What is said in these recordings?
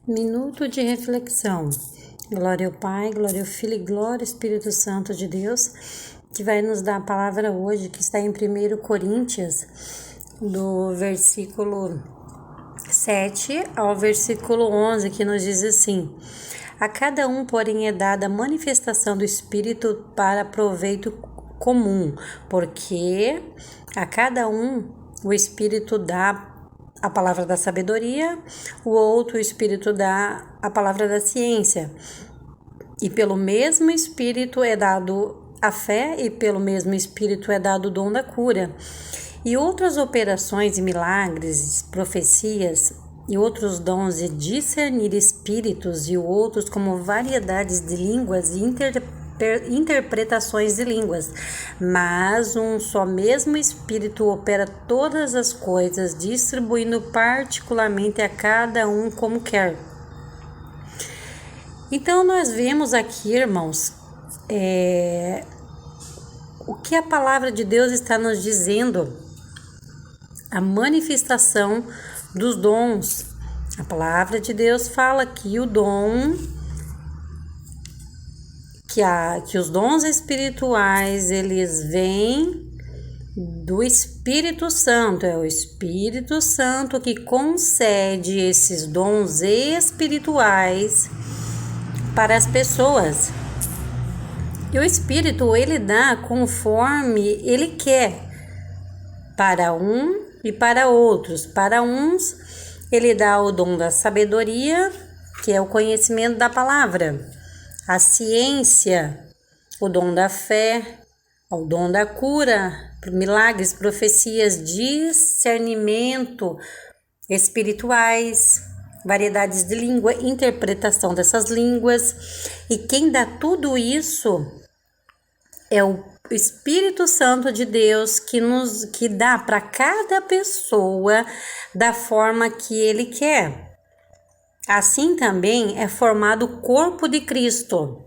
Minuto de reflexão. Glória ao Pai, glória ao Filho e glória ao Espírito Santo de Deus, que vai nos dar a palavra hoje, que está em 1 Coríntios, do versículo 7 ao versículo 11, que nos diz assim: a cada um, porém, é dada a manifestação do Espírito para proveito comum, porque a cada um o Espírito dá a palavra da sabedoria, o outro o Espírito dá a palavra da ciência. E pelo mesmo Espírito é dado a fé, e pelo mesmo Espírito é dado o dom da cura. E outras operações e milagres, profecias e outros dons de discernir espíritos e outros como variedades de línguas e interpretações de línguas, mas um só mesmo Espírito opera todas as coisas, distribuindo particularmente a cada um como quer. Então nós vemos aqui, irmãos, o que a palavra de Deus está nos dizendo, a manifestação dos dons. A palavra de Deus fala que o dom que os dons espirituais, eles vêm do Espírito Santo. É o Espírito Santo que concede esses dons espirituais para as pessoas. E o Espírito, ele dá conforme ele quer, para um e para outros. Para uns, ele dá o dom da sabedoria, que é o conhecimento da palavra, a ciência, o dom da fé, o dom da cura, milagres, profecias, discernimento espirituais, variedades de língua, interpretação dessas línguas. E quem dá tudo isso é o Espírito Santo de Deus, que dá para cada pessoa da forma que ele quer. Assim também é formado o corpo de Cristo.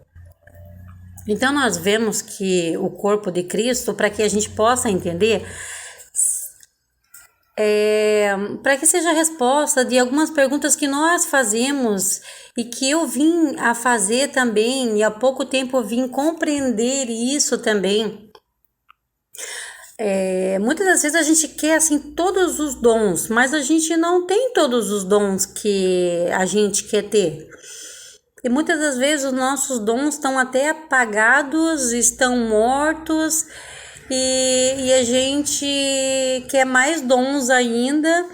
Então nós vemos que o corpo de Cristo, para que a gente possa entender, para que seja a resposta de algumas perguntas que nós fazemos e que eu vim a fazer também, e há pouco tempo eu vim compreender isso também. Muitas das vezes a gente quer assim todos os dons, mas a gente não tem todos os dons que a gente quer ter. E muitas das vezes os nossos dons estão até apagados, estão mortos, e a gente quer mais dons ainda,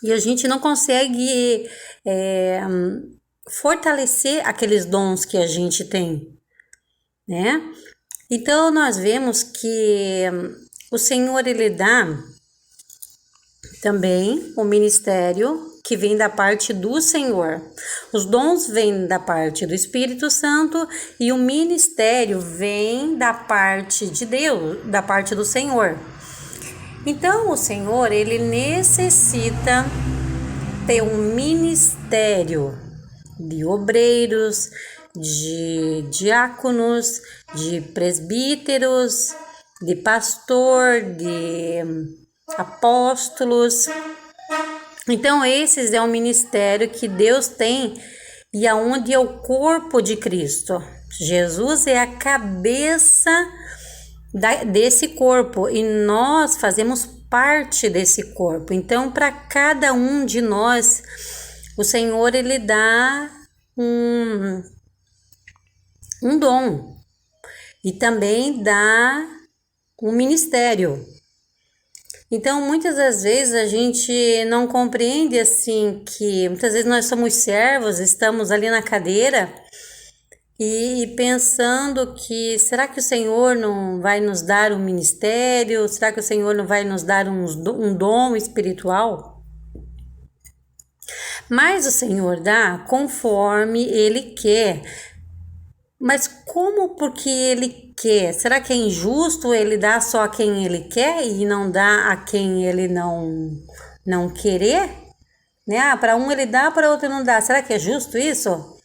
e a gente não consegue fortalecer aqueles dons que a gente tem, né? Então nós vemos que o Senhor, ele dá também o ministério que vem da parte do Senhor. Os dons vêm da parte do Espírito Santo e o ministério vem da parte de Deus, da parte do Senhor. Então o Senhor, ele necessita ter um ministério de obreiros, de diáconos, de presbíteros, de pastor, de apóstolos. Então esses é um ministério que Deus tem, e aonde é o corpo de Cristo. Jesus é a cabeça desse corpo e nós fazemos parte desse corpo. Então para cada um de nós o Senhor, ele dá um dom e também dá um ministério. Então, muitas das vezes a gente não compreende assim, que muitas vezes nós somos servos, estamos ali na cadeira e pensando que será que o Senhor não vai nos dar um ministério? Será que o Senhor não vai nos dar um dom espiritual? Mas o Senhor dá conforme ele quer. Mas como porque ele quer? Será que é injusto ele dar só a quem ele quer e não dá a quem ele não querer? Né? Para um ele dá, para outro não dá. Será que é justo isso?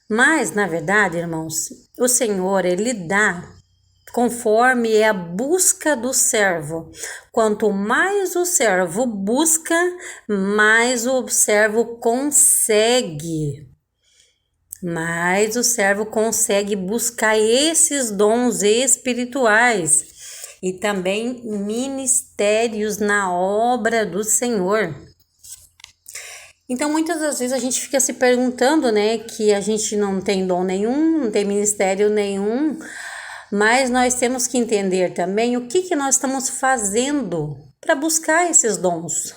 Mas, na verdade, irmãos, o Senhor, ele dá conforme é a busca do servo. Quanto mais o servo busca, mais o servo consegue. Mais o servo consegue buscar esses dons espirituais e também ministérios na obra do Senhor. Então, muitas das vezes a gente fica se perguntando, né, que a gente não tem dom nenhum, não tem ministério nenhum, mas nós temos que entender também o que nós estamos fazendo para buscar esses dons.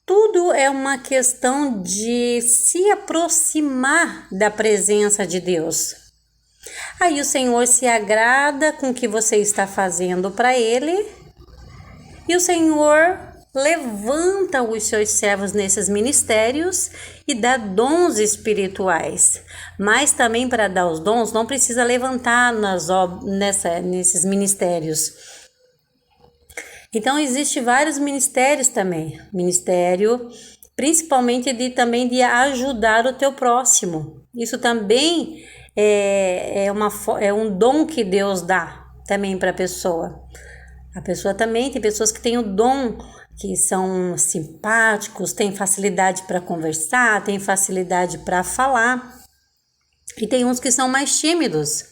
Tudo é uma questão de se aproximar da presença de Deus. Aí o Senhor se agrada com o que você está fazendo para Ele e o Senhor levanta os seus servos nesses ministérios e dá dons espirituais. Mas também para dar os dons não precisa levantar nesses ministérios. Então existe vários ministérios também. Ministério principalmente de ajudar o teu próximo. Isso também é um dom que Deus dá também para a pessoa. A pessoa também tem pessoas que têm o dom, que são simpáticos, têm facilidade para conversar, têm facilidade para falar. E tem uns que são mais tímidos.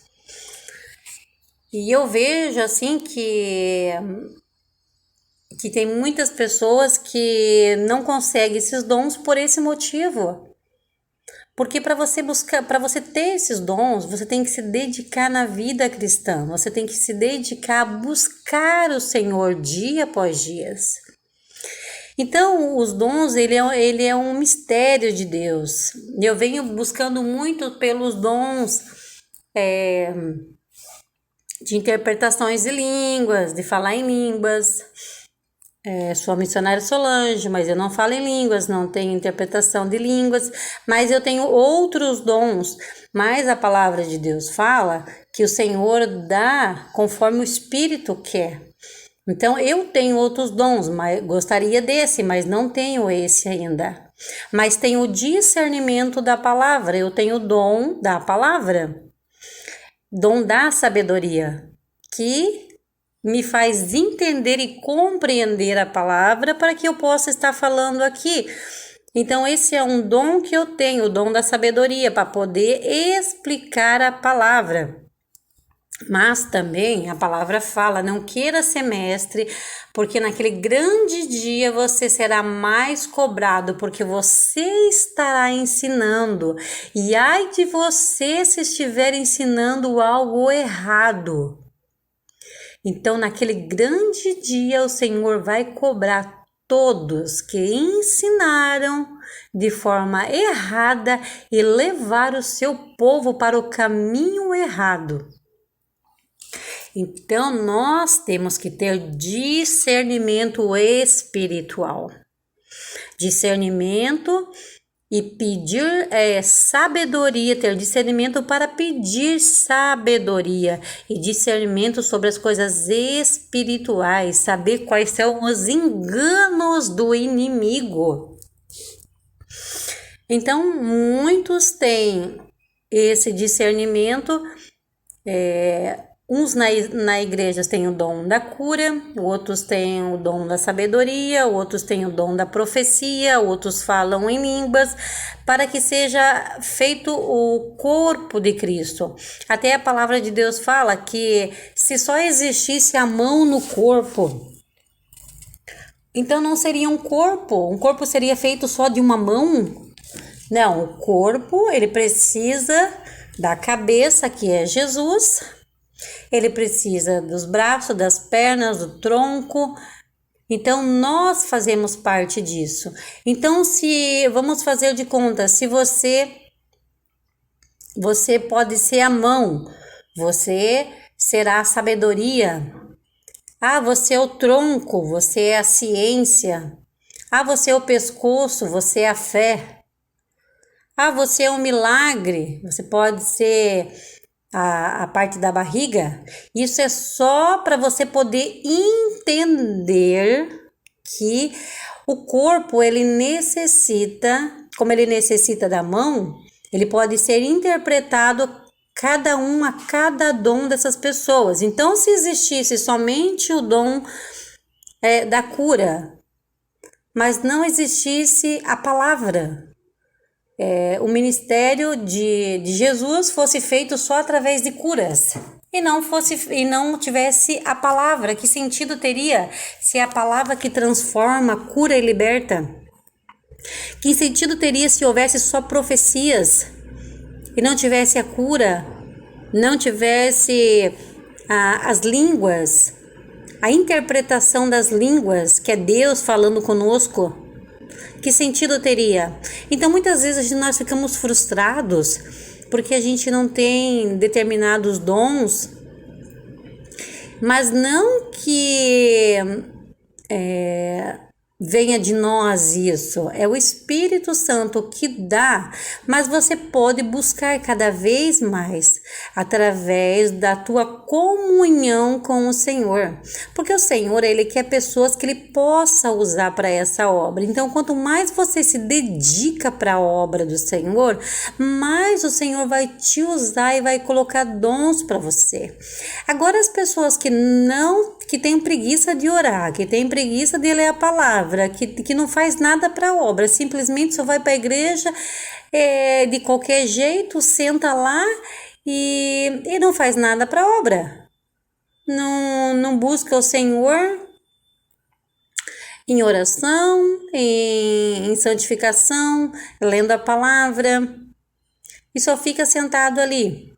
E eu vejo assim que tem muitas pessoas que não conseguem esses dons por esse motivo. Porque para você ter esses dons, você tem que se dedicar na vida cristã. Você tem que se dedicar a buscar o Senhor dia após dia. Então, os dons, ele é um mistério de Deus. Eu venho buscando muito pelos dons de interpretações de línguas, de falar em línguas. Sou a missionária Solange, mas eu não falo em línguas, não tenho interpretação de línguas, mas eu tenho outros dons. Mas a palavra de Deus fala que o Senhor dá conforme o Espírito quer. Então eu tenho outros dons, mas gostaria desse, mas não tenho esse ainda. Mas tenho o discernimento da palavra, eu tenho o dom da palavra, dom da sabedoria, que me faz entender e compreender a palavra para que eu possa estar falando aqui. Então esse é um dom que eu tenho, o dom da sabedoria, para poder explicar a palavra. Mas também a palavra fala, não queira ser mestre, porque naquele grande dia você será mais cobrado, porque você estará ensinando. E ai de você se estiver ensinando algo errado. Então, naquele grande dia, o Senhor vai cobrar todos que ensinaram de forma errada e levar o seu povo para o caminho errado. Então, nós temos que ter discernimento espiritual. Discernimento e pedir sabedoria, ter discernimento para pedir sabedoria e discernimento sobre as coisas espirituais, saber quais são os enganos do inimigo. Então, muitos têm esse discernimento, uns na igreja têm o dom da cura, outros têm o dom da sabedoria, outros têm o dom da profecia, outros falam em línguas, para que seja feito o corpo de Cristo. Até a palavra de Deus fala que se só existisse a mão no corpo, então não seria um corpo seria feito só de uma mão. Não, o corpo, ele precisa da cabeça, que é Jesus. Ele precisa dos braços, das pernas, do tronco. Então, nós fazemos parte disso. Então, vamos fazer de conta, se você pode ser a mão, você será a sabedoria. Você é o tronco, você é a ciência. Você é o pescoço, você é a fé. Você é um milagre, você pode ser a parte da barriga. Isso é só para você poder entender que o corpo, ele necessita, como ele necessita da mão, ele pode ser interpretado cada um a cada dom dessas pessoas. Então, se existisse somente o dom da cura, mas não existisse a palavra, o ministério de Jesus fosse feito só através de curas e não tivesse a palavra, que sentido teria se é a palavra que transforma, cura e liberta? Que sentido teria se houvesse só profecias e não tivesse a cura, não tivesse as línguas, a interpretação das línguas, que é Deus falando conosco? Que sentido teria? Então, muitas vezes nós ficamos frustrados porque a gente não tem determinados dons, mas não que venha de nós isso, é o Espírito Santo que dá, mas você pode buscar cada vez mais através da tua comunhão com o Senhor, porque o Senhor, Ele quer pessoas que Ele possa usar para essa obra. Então, quanto mais você se dedica para a obra do Senhor, mais o Senhor vai te usar e vai colocar dons para você. Agora, as pessoas que têm preguiça de orar, que têm preguiça de ler a palavra, que não faz nada para a obra, simplesmente só vai para a igreja de qualquer jeito, senta lá e não faz nada para a obra. Não busca o Senhor em oração, em santificação, lendo a palavra, e só fica sentado ali.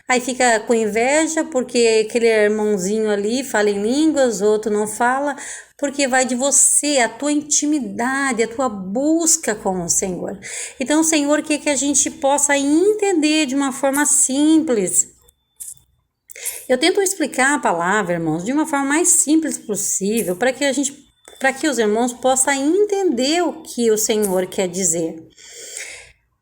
Aí fica com inveja porque aquele irmãozinho ali fala em línguas, outro não fala, porque vai de você, a tua intimidade, a tua busca com o Senhor. Então o Senhor quer que a gente possa entender de uma forma simples. Eu tento explicar a palavra, irmãos, de uma forma mais simples possível, para que os irmãos possam entender o que o Senhor quer dizer.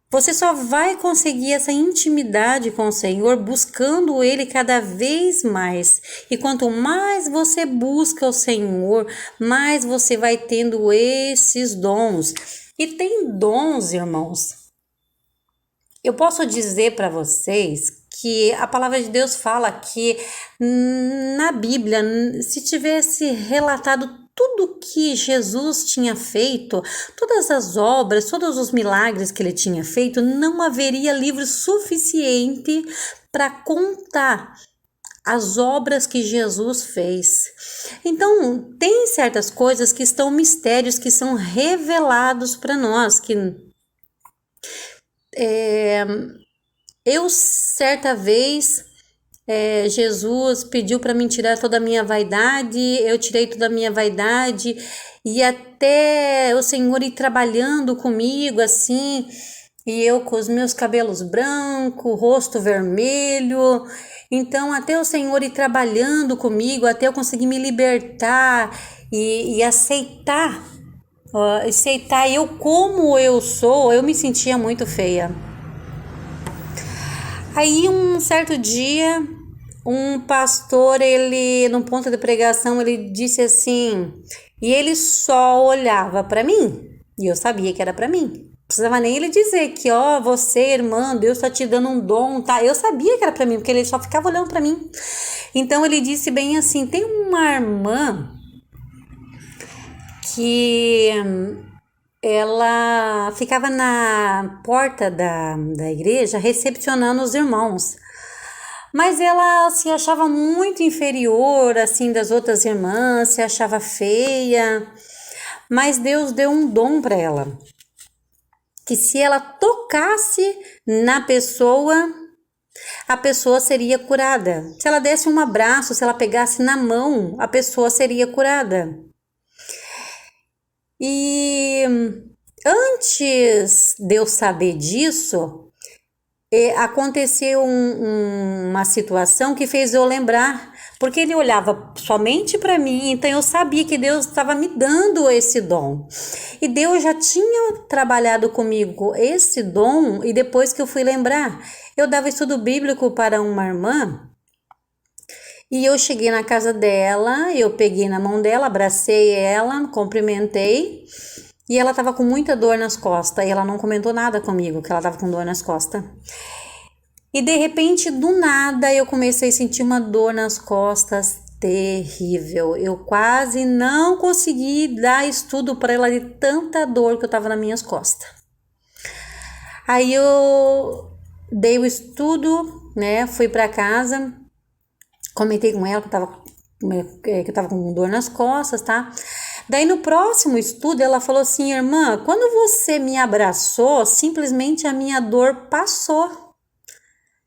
Você só vai conseguir essa intimidade com o Senhor buscando Ele cada vez mais. E quanto mais você busca o Senhor, mais você vai tendo esses dons. E tem dons, irmãos. Eu posso dizer para vocês que a palavra de Deus fala que na Bíblia, se tivesse relatado tudo que Jesus tinha feito, todas as obras, todos os milagres que ele tinha feito, não haveria livro suficiente para contar as obras que Jesus fez. Então, tem certas coisas que estão mistérios, que são revelados para nós, que eu certa vez Jesus pediu para mim tirar toda a minha vaidade, eu tirei toda a minha vaidade, e até o Senhor ir trabalhando comigo assim, e eu com os meus cabelos brancos, rosto vermelho, então até o Senhor ir trabalhando comigo, até eu conseguir me libertar e aceitar eu como eu sou, eu me sentia muito feia. Aí um certo dia, um pastor, ele, num ponto de pregação, ele disse assim, e ele só olhava para mim, e eu sabia que era para mim. Não precisava nem ele dizer que, você, irmã, Deus está te dando um dom, tá? Eu sabia que era para mim, porque ele só ficava olhando para mim. Então ele disse bem assim, tem uma irmã que ela ficava na porta da igreja recepcionando os irmãos. Mas ela se achava muito inferior, assim, das outras irmãs, se achava feia. Mas Deus deu um dom para ela, que se ela tocasse na pessoa, a pessoa seria curada. Se ela desse um abraço, se ela pegasse na mão, a pessoa seria curada. E antes de eu saber disso, aconteceu uma situação que fez eu lembrar, porque ele olhava somente para mim, então eu sabia que Deus estava me dando esse dom. E Deus já tinha trabalhado comigo esse dom, e depois que eu fui lembrar, eu dava estudo bíblico para uma irmã, e eu cheguei na casa dela, eu peguei na mão dela, abracei ela, cumprimentei, e ela estava com muita dor nas costas, e ela não comentou nada comigo, que ela estava com dor nas costas. E de repente, do nada, eu comecei a sentir uma dor nas costas terrível. Eu quase não consegui dar estudo para ela de tanta dor que eu tava nas minhas costas. Aí eu dei o estudo, né? Fui para casa, comentei com ela que eu tava com dor nas costas, tá? Daí no próximo estudo ela falou assim: irmã, quando você me abraçou, simplesmente a minha dor passou.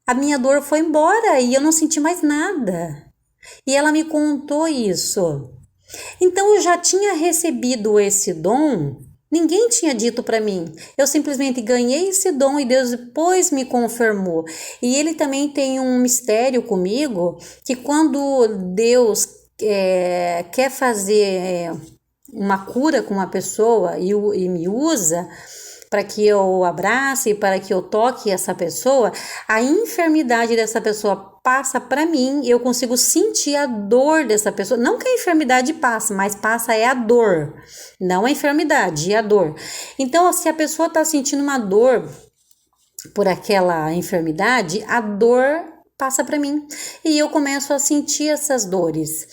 A minha dor foi embora e eu não senti mais nada. E ela me contou isso. Então eu já tinha recebido esse dom, ninguém tinha dito para mim. Eu simplesmente ganhei esse dom e Deus depois me confirmou. E ele também tem um mistério comigo, que quando Deus quer fazer uma cura com uma pessoa e me usa para que eu abrace, para que eu toque essa pessoa, a enfermidade dessa pessoa passa para mim, eu consigo sentir a dor dessa pessoa. Não que a enfermidade passa, mas passa é a dor, não a enfermidade, é a dor. Então, se a pessoa está sentindo uma dor por aquela enfermidade, a dor passa para mim e eu começo a sentir essas dores.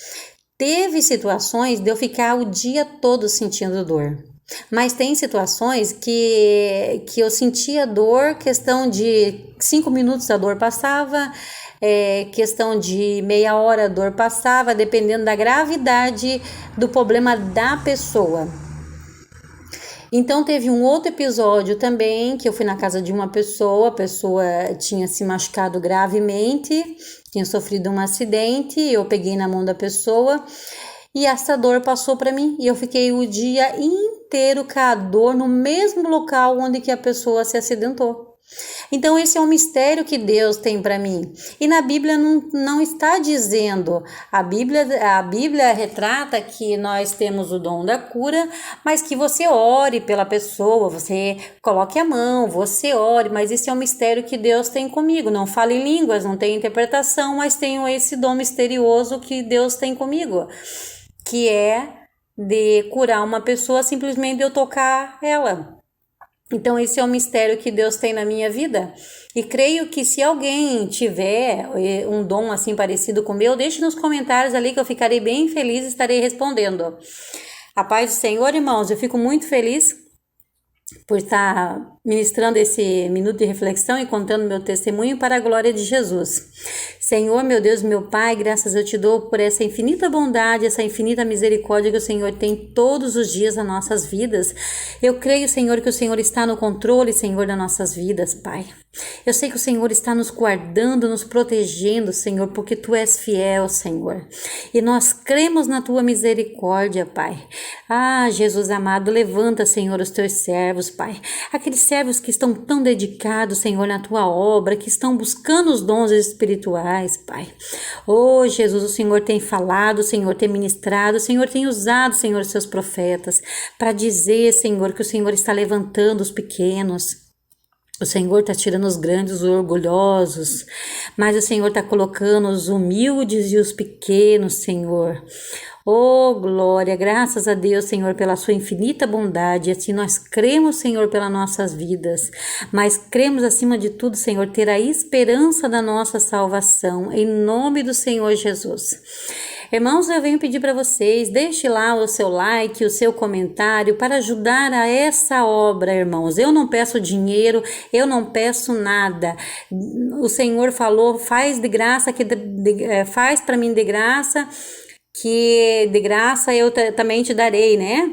Teve situações de eu ficar o dia todo sentindo dor. Mas tem situações que eu sentia dor, questão de 5 minutos a dor passava, questão de meia hora a dor passava, dependendo da gravidade do problema da pessoa. Então teve um outro episódio também, que eu fui na casa de uma pessoa, a pessoa tinha se machucado gravemente, tinha sofrido um acidente, eu peguei na mão da pessoa e essa dor passou para mim e eu fiquei o dia inteiro com a dor no mesmo local onde que a pessoa se acidentou. Então esse é um mistério que Deus tem para mim. E na Bíblia não está dizendo, a Bíblia retrata que nós temos o dom da cura, mas que você ore pela pessoa, você coloque a mão, você ore, mas esse é um mistério que Deus tem comigo. Não falo em línguas, não tenho interpretação, mas tenho esse dom misterioso que Deus tem comigo, que é de curar uma pessoa simplesmente de eu tocar ela. Então esse é um mistério que Deus tem na minha vida e creio que se alguém tiver um dom assim parecido com o meu, deixe nos comentários ali que eu ficarei bem feliz e estarei respondendo. A paz do Senhor, irmãos, eu fico muito feliz por estar ministrando esse minuto de reflexão e contando meu testemunho para a glória de Jesus. Senhor, meu Deus, meu Pai, graças eu te dou por essa infinita bondade, essa infinita misericórdia que o Senhor tem todos os dias nas nossas vidas. Eu creio, Senhor, que o Senhor está no controle, Senhor, das nossas vidas, Pai. Eu sei que o Senhor está nos guardando, nos protegendo, Senhor, porque Tu és fiel, Senhor. E nós cremos na Tua misericórdia, Pai. Ah, Jesus amado, levanta, Senhor, os Teus servos, Pai. Aqueles servos que estão tão dedicados, Senhor, na Tua obra, que estão buscando os dons espirituais, Pai. Oh, Jesus, o Senhor tem falado, o Senhor tem ministrado, o Senhor tem usado, Senhor, os seus profetas para dizer, Senhor, que o Senhor está levantando os pequenos. O Senhor está tirando os grandes, os orgulhosos, mas o Senhor está colocando os humildes e os pequenos, Senhor. Oh, glória, graças a Deus, Senhor, pela sua infinita bondade. Assim nós cremos, Senhor, pelas nossas vidas, mas cremos acima de tudo, Senhor, ter a esperança da nossa salvação, em nome do Senhor Jesus. Irmãos, eu venho pedir para vocês, deixe lá o seu like, o seu comentário para ajudar a essa obra, irmãos. Eu não peço dinheiro, eu não peço nada. O Senhor falou, faz de graça, faz para mim de graça, que de graça eu também te darei, né?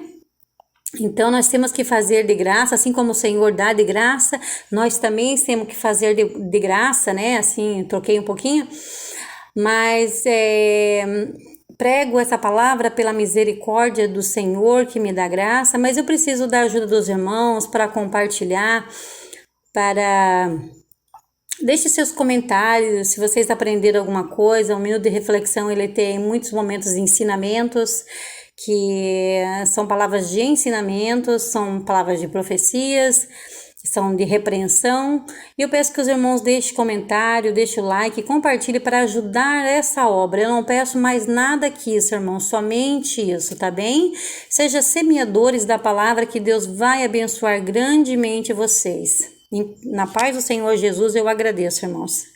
Então nós temos que fazer de graça, assim como o Senhor dá de graça, nós também temos que fazer de graça, né? Assim, troquei um pouquinho. Mas prego essa palavra pela misericórdia do Senhor que me dá graça, mas eu preciso da ajuda dos irmãos para compartilhar, deixe seus comentários, se vocês aprenderam alguma coisa. Um minuto de reflexão, ele tem muitos momentos de ensinamentos, que são palavras de ensinamentos, são palavras de profecias, são de repreensão, e eu peço que os irmãos deixem comentário, deixem o like, compartilhem para ajudar essa obra. Eu não peço mais nada que isso, irmãos, somente isso, tá bem? Seja semeadores da palavra, que Deus vai abençoar grandemente vocês. Na paz do Senhor Jesus eu agradeço, irmãos.